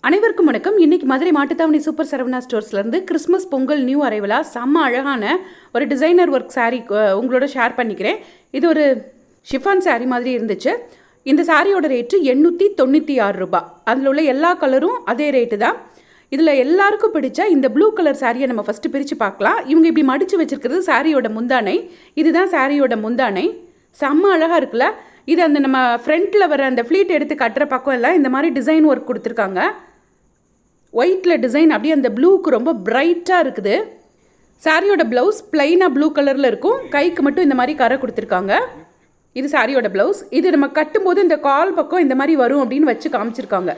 அனைவருக்கும் வணக்கம். இன்னைக்கு மதுரை மாட்டுத்தாவணி சூப்பர் சரவணா ஸ்டோர்ஸ்லேருந்து கிறிஸ்மஸ் பொங்கல் நியூ அரைவலாக செம்ம அழகான ஒரு டிசைனர் ஒர்க் சாரீ உங்களோட ஷேர் பண்ணிக்கிறேன். இது ஒரு ஷிஃபான் சாரீ மாதிரி இருந்துச்சு. இந்த சாரியோட ரேட்டு 896 ரூபாய். அதில் உள்ள எல்லா கலரும் அதே ரேட்டு தான். இதில் எல்லாருக்கும் பிடிச்ச இந்த ப்ளூ கலர் சாரியை நம்ம ஃபஸ்ட்டு பிரித்து பார்க்கலாம். இவங்க இப்படி மடித்து வச்சுருக்கிறது சாரியோட முந்தானை. இதுதான் சாரியோட முந்தானை. செம்ம அழகாக இருக்குல்ல. இது அந்த நம்ம ஃப்ரண்ட்டில் வர அந்த ஃப்ளீட் எடுத்து கட்டுற பக்கம் எல்லாம் இந்த மாதிரி டிசைன் ஒர்க் கொடுத்துருக்காங்க. ஒயிட்டில் டிசைன் அப்படியே அந்த ப்ளூக்கு ரொம்ப பிரைட்டாக இருக்குது. சாரியோட ப்ளவுஸ் பிளைனாக ப்ளூ கலரில் இருக்கும். கைக்கு மட்டும் இந்த மாதிரி கரை கொடுத்துருக்காங்க. இது சாரியோட ப்ளவுஸ். இது நம்ம கட்டும்போது இந்த கால் பக்கம் இந்த மாதிரி வரும் அப்படின்னு வச்சு காமிச்சிருக்காங்க.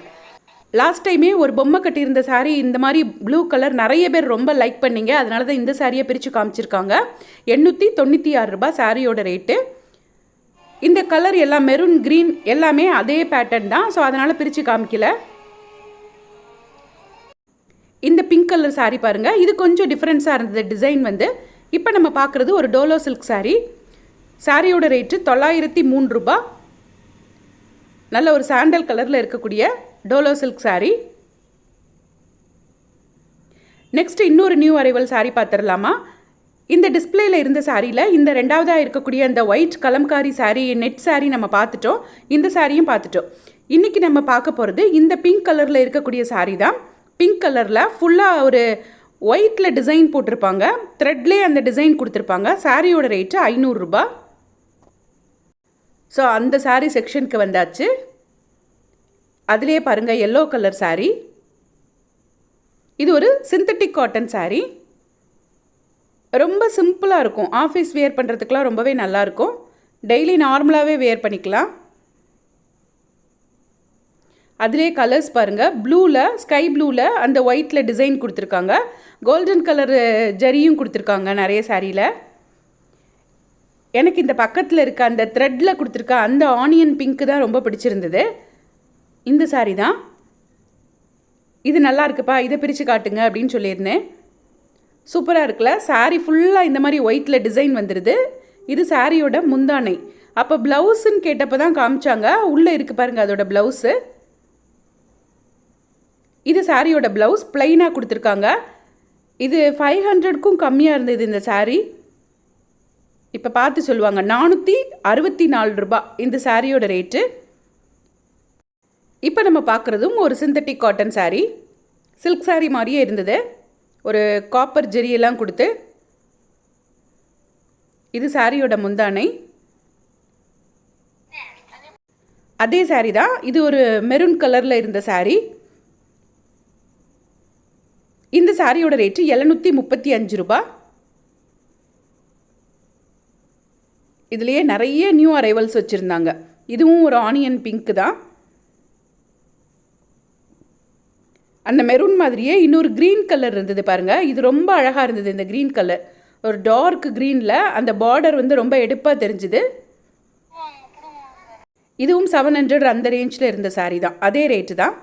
லாஸ்ட் டைமே ஒரு பொம்மை கட்டியிருந்த சாரீ இந்த மாதிரி ப்ளூ கலர் நிறைய பேர் ரொம்ப லைக் பண்ணிங்க. அதனால தான் இந்த சாரியை பிரித்து காமிச்சிருக்காங்க. 896 ரூபாய் சாரியோட ரேட்டு. இந்த கலர் எல்லாம் மெரூன் க்ரீன் எல்லாமே அதே பேட்டர்ன் தான். ஸோ அதனால் பிரித்து காமிக்கல. இந்த பிங்க் கலர் சாரீ பாருங்கள். இது கொஞ்சம் டிஃப்ரென்ஸாக இருந்தது டிசைன் வந்து. இப்போ நம்ம பார்க்குறது ஒரு டோலோ சில்க் சாரீ. சாரியோட ரேட்டு 903 ரூபாய். நல்ல ஒரு சாண்டல் கலரில் இருக்கக்கூடிய டோலோ சில்க் சாரீ. நெக்ஸ்ட் இன்னொரு நியூ அரைவல் சாரீ பார்த்துடலாமா? இந்த டிஸ்பிளேல இருந்த சாரியில் இந்த ரெண்டாவதாக இருக்கக்கூடிய அந்த ஒயிட் கலம்காரி சாரீ நெட் சாரீ நம்ம பார்த்துட்டோம். இந்த சாரியும் பார்த்துட்டோம். இன்றைக்கி நம்ம பார்க்க போகிறது இந்த பிங்க் கலரில் இருக்கக்கூடிய சாரீ தான். பிங்க் கலரில் ஃபுல்லாக ஒரு ஒயிட்டில் டிசைன் போட்டிருப்பாங்க. த்ரெட்லேயே அந்த டிசைன் கொடுத்துருப்பாங்க. சாரியோட ரேட்டு 500 ரூபாய். ஸோ அந்த சாரீ செக்ஷனுக்கு வந்தாச்சு. அதுலேயே பாருங்கள் எல்லோ கலர் சாரீ. இது ஒரு சிந்தட்டிக் காட்டன் சாரீ. ரொம்ப சிம்பிளாக இருக்கும். ஆஃபீஸ் வேர் பண்ணுறதுக்கெலாம் ரொம்பவே நல்லாயிருக்கும். டெய்லி நார்மலாகவே வேர் பண்ணிக்கலாம். அதிலே கலர்ஸ் பாருங்கள். ப்ளூவில் ஸ்கை ப்ளூவில் அந்த ஒயிட்டில் டிசைன் கொடுத்துருக்காங்க. கோல்டன் கலர் ஜரியும் கொடுத்துருக்காங்க நிறைய சாரியில். எனக்கு இந்த பக்கத்தில் இருக்க அந்த த்ரெட்டில் கொடுத்துருக்க அந்த ஆனியன் பிங்க்கு தான் ரொம்ப பிடிச்சிருந்தது. இந்த சாரீ தான். இது நல்லா இருக்குப்பா, இதை பிரித்து காட்டுங்க அப்படின்னு சொல்லியிருந்தேன். சூப்பராக இருக்குல்ல. சாரீ ஃபுல்லாக இந்த மாதிரி ஒயிட்டில் டிசைன் வந்துடுது. இது சாரியோட முந்தானை. அப்போ ப்ளவுஸுன்னு கேட்டப்போ தான் காமிச்சாங்க. உள்ளே இருக்குது பாருங்கள் அதோட ப்ளவுஸு. இது சாரியோட ப்ளவுஸ் பிளைனாக கொடுத்துருக்காங்க. இது 500க்கும் கம்மியாக இருந்தது இந்த சாரீ. இப்போ பார்த்து சொல்லுவாங்க. 464 ரூபாய் இந்த சாரியோட ரேட்டு. இப்போ நம்ம பார்க்குறதும் ஒரு synthetic cotton sari. Silk sari மாதிரியே இருந்தது. ஒரு காப்பர் ஜெரியெல்லாம் கொடுத்து. இது சாரியோட முந்தானை. அதே சாரீ தான். இது ஒரு மெரூன் கலரில் இருந்த சாரீ. இந்த சாரியோட ரேட்டு 735 ரூபாய். இதுலேயே நிறைய நியூ அரைவல்ஸ் வச்சுருந்தாங்க. இதுவும் ஒரு ஆனியன் பிங்க் தான். அந்த மெரூன் மாதிரியே இன்னொரு க்ரீன் கலர் இருந்தது பாருங்கள். இது ரொம்ப அழகாக இருந்தது. இந்த க்ரீன் கலர் ஒரு டார்க் க்ரீனில் அந்த பார்டர் வந்து ரொம்ப எடுப்பாக தெரிஞ்சுது. இதுவும் 700 அந்த ரேஞ்சில் இருந்த சாரீ தான். அதே ரேட்டு தான்.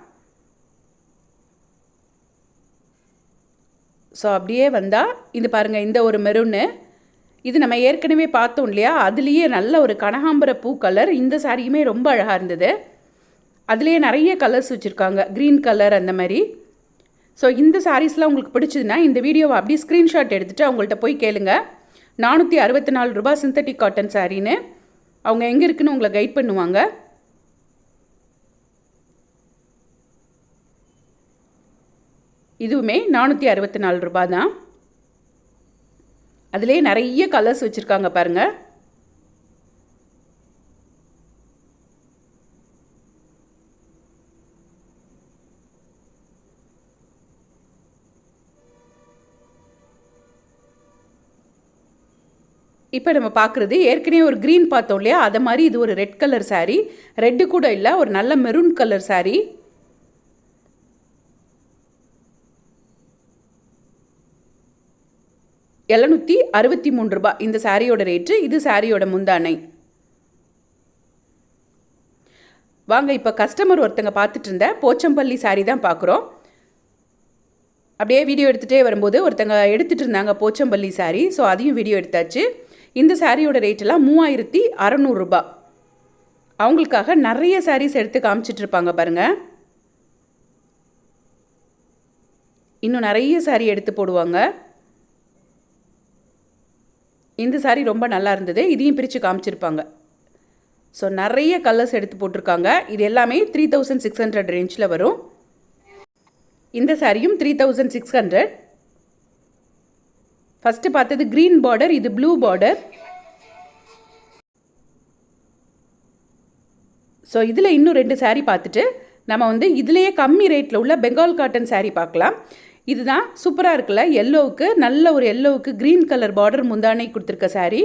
ஸோ அப்படியே வந்தால் இது பாருங்கள். இந்த ஒரு மெரூனு இது நம்ம ஏற்கனவே பார்த்தோம் இல்லையா? அதுலேயே நல்ல ஒரு கனகாம்பர பூ கலர். இந்த சாரியுமே ரொம்ப அழகாக இருந்தது. அதுலேயே நிறைய கலர்ஸ் வச்சுருக்காங்க. க்ரீன் கலர் அந்த மாதிரி. ஸோ இந்த சாரீஸ்லாம் உங்களுக்கு பிடிச்சதுன்னா இந்த வீடியோவை அப்படியே ஸ்க்ரீன்ஷாட் எடுத்துகிட்டு அவங்கள்ட்ட போய் கேளுங்க. 464 ரூபாய் சிந்தட்டிக் காட்டன் சாரின்னு. அவங்க எங்கே இருக்குன்னு உங்களை கைட் பண்ணுவாங்க. இதுவுமே 464 ரூபாய் தான். அதுலேயே நிறைய கலர்ஸ் வச்சுருக்காங்க பாருங்கள். இப்போ நம்ம பார்க்குறது ஏற்கனவே ஒரு க்ரீன் பார்த்தோம் இல்லையா? அதை மாதிரி இது ஒரு ரெட் கலர் சாரீ. ரெட்டு கூட இல்லை, ஒரு நல்ல மெரூன் கலர் சாரீ. $763 ரூபாய் இந்த சாரியோட ரேட்டு. இது சாரியோட முந்தானை. வாங்க இப்போ கஸ்டமர் ஒருத்தங்க பார்த்துட்டு இருந்த போச்சம்பள்ளி சாரீ தான் பார்க்குறோம். அப்படியே வீடியோ எடுத்துகிட்டே வரும்போது ஒருத்தங்க எடுத்துகிட்டு இருந்தாங்க போச்சம்பள்ளி சாரீ. ஸோ அதையும் வீடியோ எடுத்தாச்சு. இந்த சாரியோட ரேட்டெல்லாம் 3600 ரூபாய். அவங்களுக்காக நிறைய சாரீஸ் எடுத்து காமிச்சிட்டு இருப்பாங்க பாருங்கள். இன்னும் நிறைய சாரீ எடுத்து போடுவாங்க. இந்த சாரீ ரொம்ப நல்லா இருந்தது. இதையும் பிரித்து காமிச்சிருப்பாங்க. ஸோ நிறைய கலர்ஸ் எடுத்து போட்டிருக்காங்க. இது எல்லாமே 3600 ரேஞ்சில் வரும். இந்த சாரியும் 3600. ஃபஸ்ட்டு பார்த்தது க்ரீன் பார்டர், இது ப்ளூ பார்டர். ஸோ இதில் இன்னும் 2 சாரீ பார்த்துட்டு நம்ம இதுலேயே கம்மி ரேட்டில் உள்ள பெங்கால் காட்டன் சாரீ பார்க்கலாம். இதுதான் சூப்பராக இருக்குல்ல, எல்லோவுக்கு நல்ல ஒரு எல்லோவுக்கு க்ரீன் கலர் பார்டர் முந்தானை கொடுத்துருக்க சாரீ.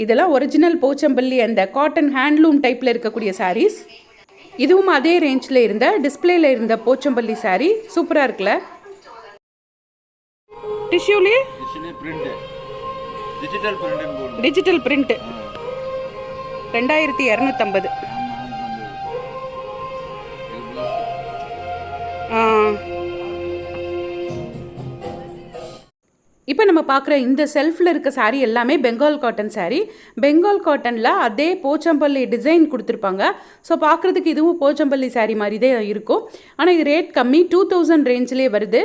இதெல்லாம் ஒரிஜினல் போச்சம்பள்ளி அந்த காட்டன் ஹேண்ட்லூம் டைப்பில் இருக்கக்கூடிய சாரீஸ். இதுவும் அதே ரேஞ்சில் இருந்த டிஸ்பிளேல இருந்த போச்சம்பள்ளி சாரீ. சூப்பராக இருக்குல்ல. டிஷ்யூலே டிஜிட்டல் பிரிண்ட் 2250. இப்போ நம்ம பார்க்குற இந்த செல்ஃபில் இருக்க சாரீ எல்லாமே பெங்கால் காட்டன் சாரீ. பெங்கால் காட்டனில் அதே போச்சம்பள்ளி டிசைன் கொடுத்துருப்பாங்க. ஸோ பார்க்குறதுக்கு இதுவும் போச்சம்பள்ளி சாரீ மாதிரி தான் இருக்கும். ஆனால் இது ரேட் கம்மி, 2000 ரேஞ்சிலே வருது.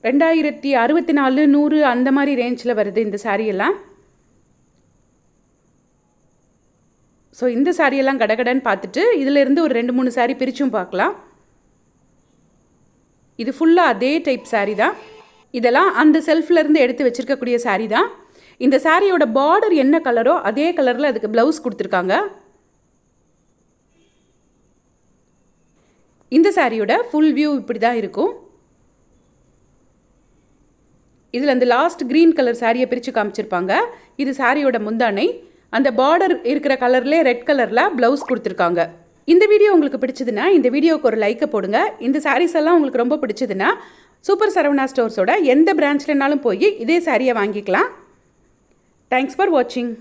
2064, 100 அந்த மாதிரி ரேஞ்சில் வருது இந்த சாரியெல்லாம். ஸோ இந்த சாரியெல்லாம் கடகடன்னு பார்த்துட்டு இதிலேருந்து ஒரு 2-3 சாரீ பிரிச்சும் பார்க்கலாம். இது ஃபுல்லாக அதே டைப் சாரீ தான். இதெல்லாம் அந்த செல்ஃப்லேருந்து எடுத்து வச்சுருக்கக்கூடிய சாரீ தான். இந்த சாரியோட பார்டர் என்ன கலரோ அதே கலரில் அதுக்கு ப்ளவுஸ் கொடுத்துருக்காங்க. இந்த சாரியோட ஃபுல் வியூ இப்படி தான் இருக்கும். இதில் அந்த லாஸ்ட் க்ரீன் கலர் சாரியை பிரித்து காமிச்சிருப்பாங்க. இது சாரியோட முந்தானை. அந்த பார்டர் இருக்கிற கலர்லேயே ரெட் கலரில் ப்ளவுஸ் கொடுத்துருக்காங்க. இந்த வீடியோ உங்களுக்கு பிடிச்சதுன்னா இந்த வீடியோவுக்கு ஒரு லைக்கை போடுங்க. இந்த சாரீஸ் எல்லாம் உங்களுக்கு ரொம்ப பிடிச்சதுன்னா சூப்பர் சரவணா ஸ்டோர்ஸோட எந்த பிரான்ச்லனாலும் போய் இதே சாரியை வாங்கிக்கலாம். தேங்க்ஸ் ஃபார் வாட்சிங்.